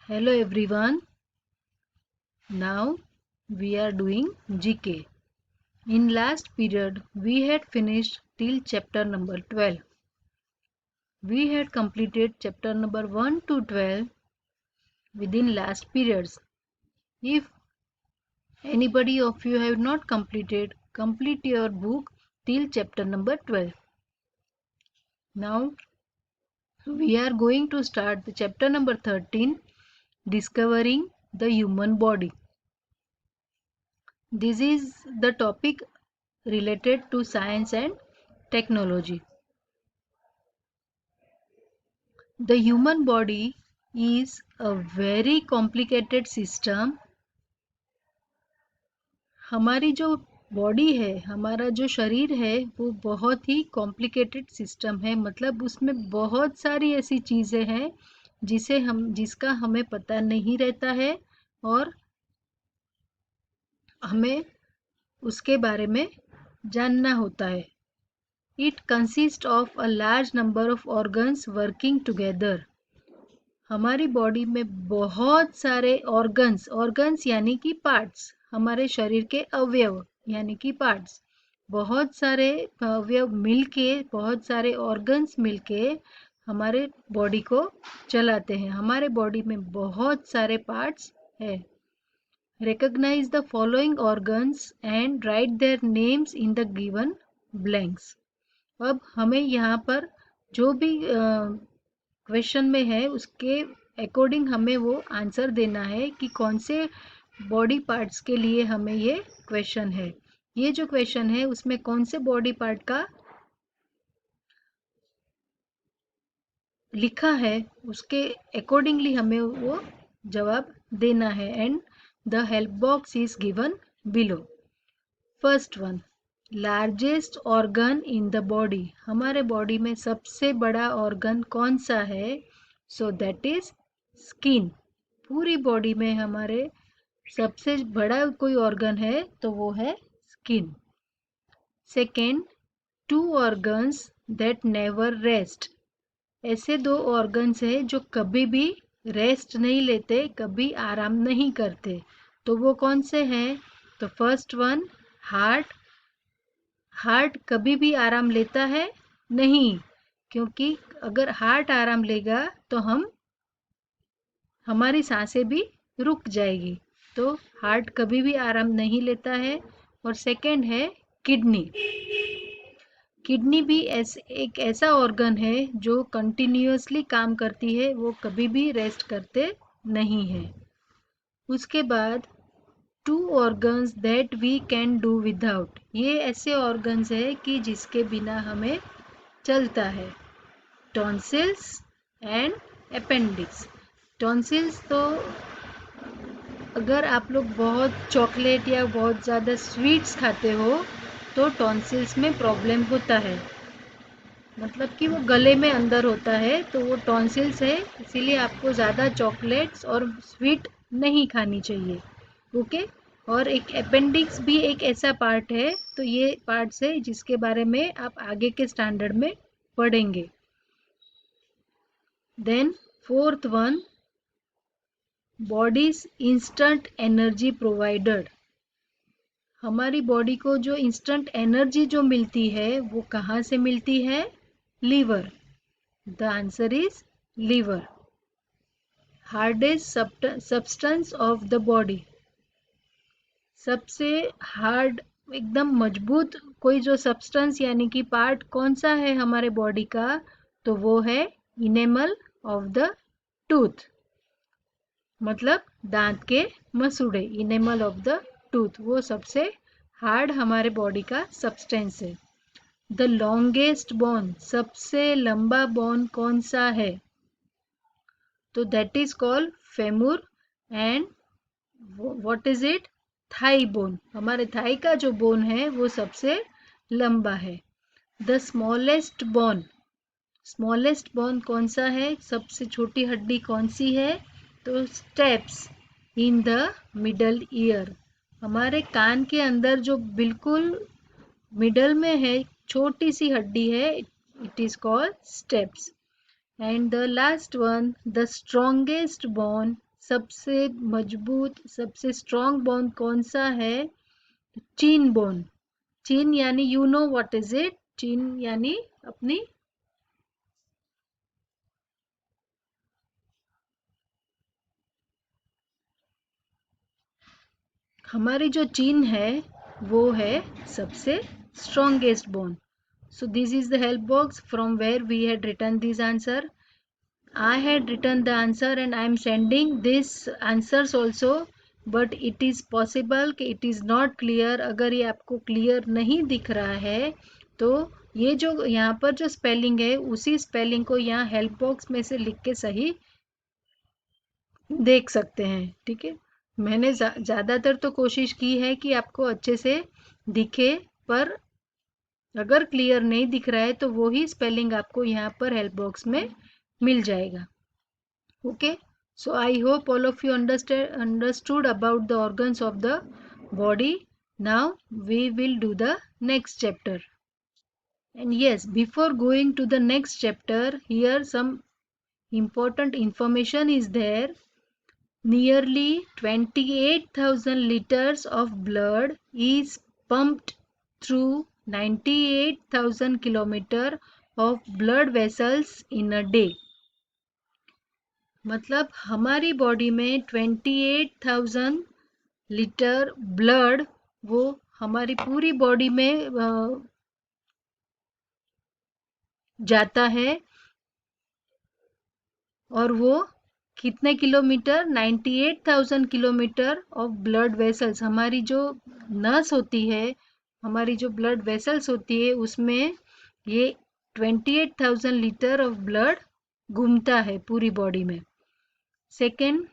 Hello everyone. Now we are doing GK. In last period we had finished till chapter number 12. We had completed chapter number 1 to 12 within last periods. If anybody of you have not completed, complete your book till chapter number 12. Now we are going to start the chapter number 13, discovering the human body. This is the topic related to science and technology. The human body is a very complicated system. हमारी जो body है, हमारा जो शरीर है, वो बहुत ही complicated system है. मतलब उसमें बहुत सारी ऐसी चीज़ें हैं जिसका हमें पता नहीं रहता है और हमें उसके बारे में जानना होता है. It consists of a large number of organs working together. हमारी बॉडी में बहुत सारे ऑर्गन्स यानी कि पार्ट्स, हमारे शरीर के अवयव यानी कि पार्ट्स, बहुत सारे अवयव मिलके, बहुत सारे ऑर्गन्स मिलके हमारे बॉडी को चलाते हैं. हमारे बॉडी में बहुत सारे पार्ट्स है. Recognize the following organs and write their names in the given blanks. अब हमें यहाँ पर जो भी क्वेश्चन में है उसके अकॉर्डिंग हमें वो आंसर देना है कि कौन से बॉडी पार्ट्स के लिए हमें ये क्वेश्चन है. ये जो क्वेश्चन है उसमें कौन से बॉडी पार्ट का लिखा है उसके अकॉर्डिंगली हमें वो जवाब देना है. And the help box is given below. First one, largest organ in the body. हमारे बॉडी में सबसे बड़ा ऑर्गन कौन सा है? So that is skin. पूरी बॉडी में हमारे सबसे बड़ा कोई ऑर्गन है तो वो है skin. Second, two organs that never rest. ऐसे दो ऑर्गन्स है जो कभी भी रेस्ट नहीं लेते, कभी आराम नहीं करते. तो वो कौन से हैं? तो फर्स्ट वन, हार्ट. हार्ट कभी भी आराम लेता है? नहीं, क्योंकि अगर हार्ट आराम लेगा तो हमारी सांसें भी रुक जाएगी. तो हार्ट कभी भी आराम नहीं लेता है. और सेकंड है किडनी. किडनी भी एक ऐसा ऑर्गन है जो कंटिन्यूअसली काम करती है, वो कभी भी रेस्ट करते नहीं है. उसके बाद two organs that we can do without. ये ऐसे ऑर्गन्स है कि जिसके बिना हमें चलता है. Tonsils and appendix. टॉन्सिल्स तो अगर आप लोग बहुत चॉकलेट या बहुत ज़्यादा स्वीट्स खाते हो तो टॉन्सिल्स में प्रॉब्लम होता है. मतलब कि वो गले में अंदर होता है, तो वो टॉन्सिल्स है. इसीलिए आपको ज़्यादा चॉकलेट्स और स्वीट नहीं खानी चाहिए. ओके. और एक अपेंडिक्स भी एक ऐसा पार्ट है. तो ये पार्ट्स है जिसके बारे में आप आगे के स्टैंडर्ड में पढ़ेंगे. Then fourth one, body's instant energy provider. हमारी बॉडी को जो इंस्टेंट एनर्जी जो मिलती है वो कहाँ से मिलती है? Liver. The answer is liver. Hardest substance of the body. सबसे हार्ड, एकदम मजबूत कोई जो सब्सटेंस यानी कि पार्ट कौन सा है हमारे बॉडी का? तो वो है इनेमल ऑफ द टूथ. मतलब दांत के मसूड़े. इनेमल ऑफ द टूथ वो सबसे हार्ड हमारे बॉडी का सब्सटेंस है. The longest bone. सबसे लंबा बोन कौन सा है? तो that is called femur. And what is it? Thigh bone. हमारे थाई का जो बोन है वो सबसे लंबा है. The smallest bone. Smallest bone कौन सा है? सबसे छोटी हड्डी कौन सी है? तो steps in the middle ear. हमारे कान के अंदर जो बिल्कुल मिडल में है छोटी सी हड्डी है, it is called steps. And the last one, the strongest bone. सबसे मजबूत, सबसे स्ट्रॉन्ग बोन कौन सा है? चीन बोन। चीन यानी you know what is it? चीन यानी अपनी हमारी जो चीन है वो है सबसे strongest bone. So this is the help box from where we had written this answer. I had written the answer and I am sending this answers also, but it is possible कि it is not clear. अगर ये आपको clear नहीं दिख रहा है तो ये जो यहाँ पर जो स्पेलिंग है उसी स्पेलिंग को यहाँ हेल्प बॉक्स में से लिख के सही देख सकते हैं. ठीक है, मैंने ज़्यादातर तो कोशिश की है कि आपको अच्छे से दिखे, पर अगर क्लियर नहीं दिख रहा है तो वो ही स्पेलिंग आपको यहाँ पर हेल्प बॉक्स में मिल जाएगा. Okay, so I hope all of you understood about the organs of the body. Now we will do the next chapter. And yes, before going to the next chapter, here some important information is there. Nearly 28,000 liters of blood is pumped through 98,000 kilometers of blood vessels in a day. मतलब हमारी body में 28,000 litre blood वो हमारी पूरी body में जाता है, और वो कितने kilometre? 98,000 kilometre of blood vessels. हमारी जो नस होती है, हमारी जो ब्लड वेसल्स होती है उसमें ये 28,000 लीटर ऑफ ब्लड घूमता है पूरी बॉडी में. Second,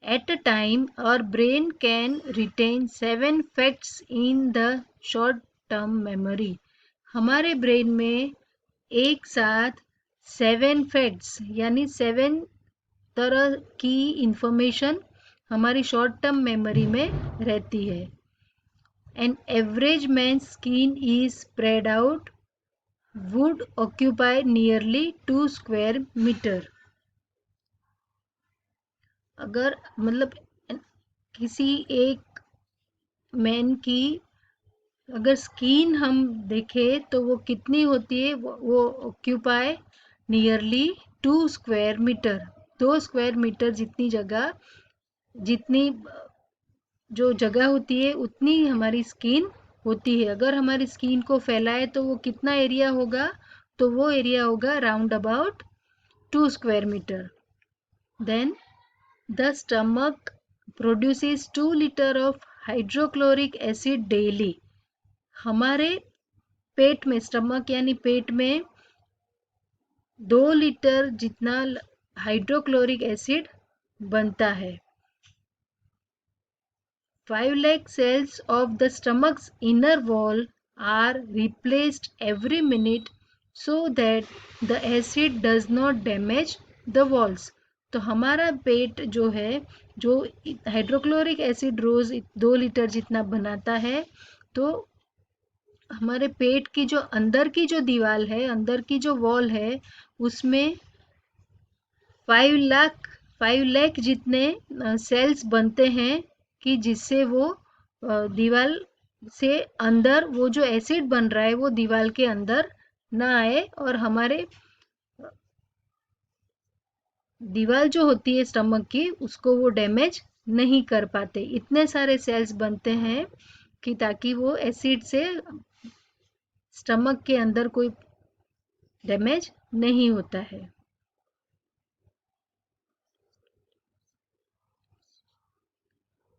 at a time our brain can retain 7 facts in the short term memory. हमारे ब्रेन में एक साथ 7 फैक्ट्स यानी 7 तरह की इंफॉर्मेशन हमारी शॉर्ट टर्म मेमोरी में रहती है. An average man skin is spread out would occupy nearly 2 square metre. अगर मतलब किसी एक मैन की अगर स्किन हम देखें तो वो कितनी होती है? वो occupy nearly 2 square metre. 2 square metre जितनी जगह, जितनी जो जगह होती है उतनी हमारी स्किन होती है. अगर हमारी स्किन को फैलाए तो वो कितना एरिया होगा? तो वो एरिया होगा round about 2 square metre. Then the stomach produces 2 litre of hydrochloric acid daily. हमारे पेट में, स्टमक यानी पेट में 2 लीटर जितना हाइड्रोक्लोरिक एसिड बनता है. 5 lakh cells of the stomach's inner wall are replaced every minute so that the acid does not damage the walls. तो हमारा पेट जो है, जो हाइड्रोक्लोरिक एसिड रोज 2 लीटर जितना बनाता है, तो हमारे पेट की जो अंदर की जो दीवार है, अंदर की जो वॉल है, उसमें 5 लाख जितने सेल्स बनते हैं कि जिससे वो दीवार से अंदर वो जो एसिड बन रहा है वो दीवार के अंदर ना आए और हमारे दीवार जो होती है स्टमक की उसको वो डैमेज नहीं कर पाते. इतने सारे सेल्स बनते हैं कि ताकि वो एसिड से स्टमक के अंदर कोई डैमेज नहीं होता है.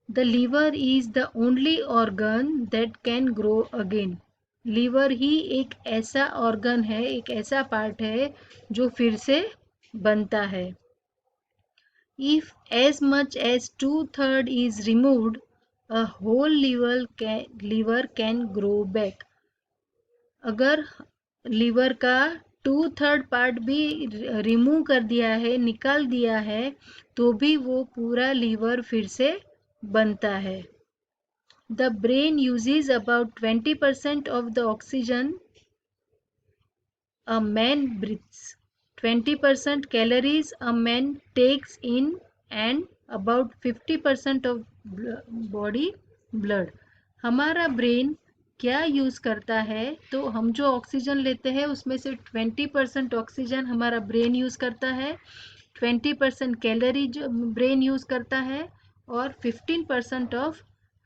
The liver is the only organ that can grow again. Liver ही एक ऐसा ऑर्गन है, एक ऐसा पार्ट है जो फिर से बनता है. If as much as 2/3 is removed, a whole liver can grow back. अगर लीवर का 2/3 पार्ट भी रिमूव कर दिया है, निकाल दिया है, तो भी वो पूरा लीवर फिर से बनता है. The brain uses about 20% of the oxygen a man breathes. 20% calories a man takes in and about 50% of body blood. हमारा ब्रेन क्या यूज़ करता है, तो हम जो ऑक्सीजन लेते हैं उसमें से 20% ऑक्सीजन हमारा ब्रेन यूज़ करता है, 20% कैलोरी जो ब्रेन यूज़ करता है, और 15% ऑफ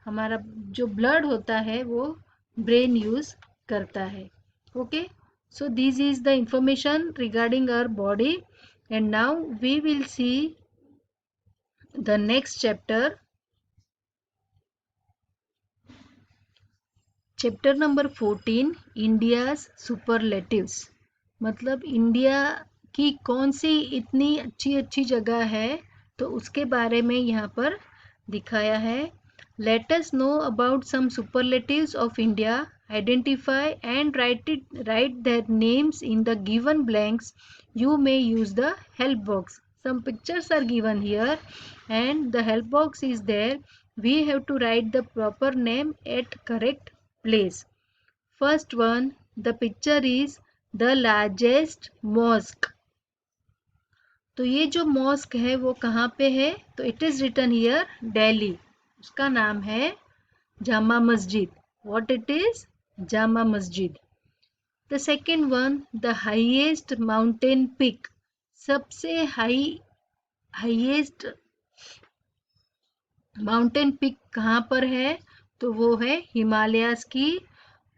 हमारा जो ब्लड होता है वो ब्रेन यूज़ करता है. Okay, so this is the information regarding our body, and now we will see the next chapter. Chapter number 14, India's superlatives. मतलब इंडिया की कौन सी इतनी अच्छी अच्छी जगह है, तो उसके बारे में यहाँ पर दिखाया है. Let us know about some superlatives of India. Identify and write their names in the given blanks. You may use the help box. Some pictures are given here and the help box is there. We have to write the proper name at correct place. First one, the picture is the largest mosque. तो ये जो mask है वो कहाँ पे है, तो it is written here Delhi. उसका नाम है Jama Masjid. What it is? Jama Masjid. The second one, the highest mountain peak. सबसे हाईएस्ट माउंटेन पिक कहाँ पर है, तो वो है हिमालयाज की,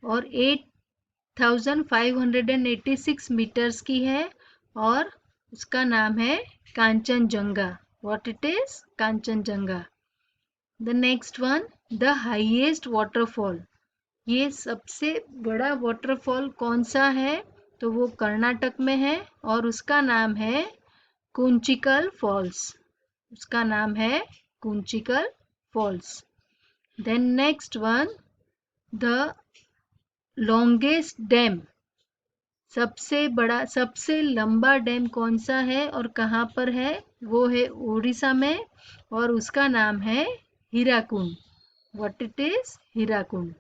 और 8586 मीटर्स की है, और उसका नाम है Kanchenjunga. What it is? Kanchenjunga. The next one, the highest waterfall. ये सबसे बड़ा वाटरफॉल कौन सा है, तो वो कर्नाटक में है, और उसका नाम है कुंचिकल फॉल्स. उसका नाम है Kunchikal falls. Then next one, the longest dam. सबसे बड़ा सबसे लंबा डैम कौन सा है और कहाँ पर है, वो है उड़ीसा में, और उसका नाम है Hirakud. What it is? Hirakud.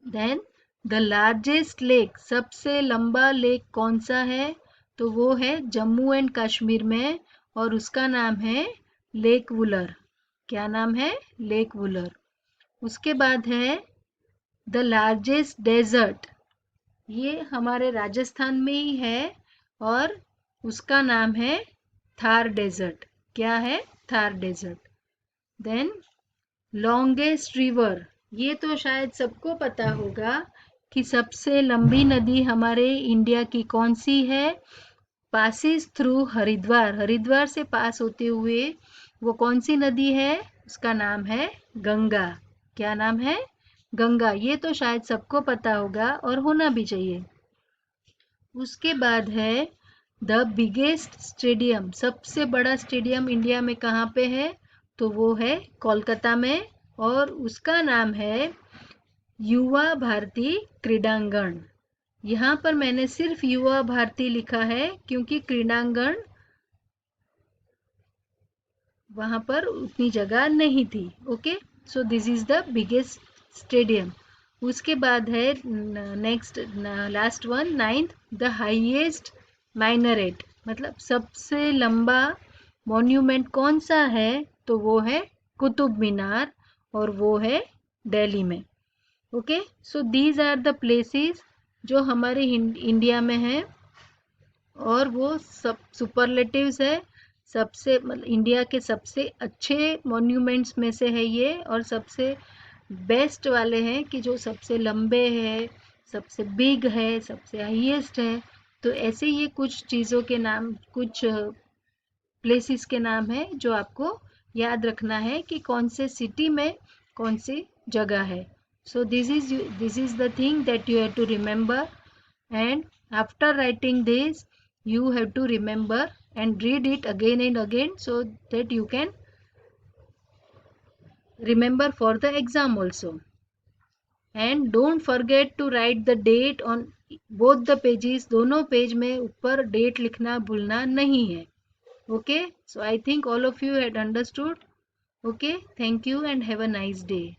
Then the largest lake. सबसे लंबा लेक कौन सा है, तो वो है जम्मू एंड कश्मीर में, और उसका नाम है लेक वुलर. क्या नाम है? लेक वुलर. उसके बाद है द लार्जेस्ट डेजर्ट. ये हमारे राजस्थान में ही है, और उसका नाम है थार डेजर्ट. क्या है? Thar desert. Then longest river. ये तो शायद सबको पता होगा कि सबसे लंबी नदी हमारे इंडिया की कौन सी है. Passes through Haridwar. हरिद्वार से पास होते हुए वो कौन सी नदी है, उसका नाम है गंगा. क्या नाम है? गंगा. ये तो शायद सबको पता होगा और होना भी चाहिए. उसके बाद है द बिगेस्ट स्टेडियम. सबसे बड़ा स्टेडियम इंडिया में कहाँ पे है, तो वो है कोलकाता में, और उसका नाम है युवा भारती क्रीडांगण. यहाँ पर मैंने सिर्फ युवा भारती लिखा है क्योंकि क्रीडांगण वहाँ पर उतनी जगह नहीं थी. Okay, so this is the biggest stadium. उसके बाद है next last one, 9th, the highest minaret. मतलब सबसे लंबा मॉन्यूमेंट कौन सा है, तो वो है कुतुब मीनार, और वो है दिल्ली में. Okay, so these are the places जो हमारे इंडिया में है, और वो सब सुपरलेटिव्स है. सबसे मतलब इंडिया के सबसे अच्छे मॉन्यूमेंट्स में से है ये, और सबसे बेस्ट वाले हैं कि जो सबसे लंबे हैं, सबसे बिग है, सबसे हाईएस्ट है. तो ऐसे ये कुछ चीज़ों के नाम, कुछ प्लेसेस के नाम है जो आपको याद रखना है कि कौन से सिटी में कौन सी जगह है. So this is the thing that you have to remember, and after writing this you have to remember and read it again and again so that you can remember for the exam also. And don't forget to write the date on both the pages. दोनों page में ऊपर date लिखना भूलना नहीं है. Okay, so I think all of you had understood. Okay, thank you and have a nice day.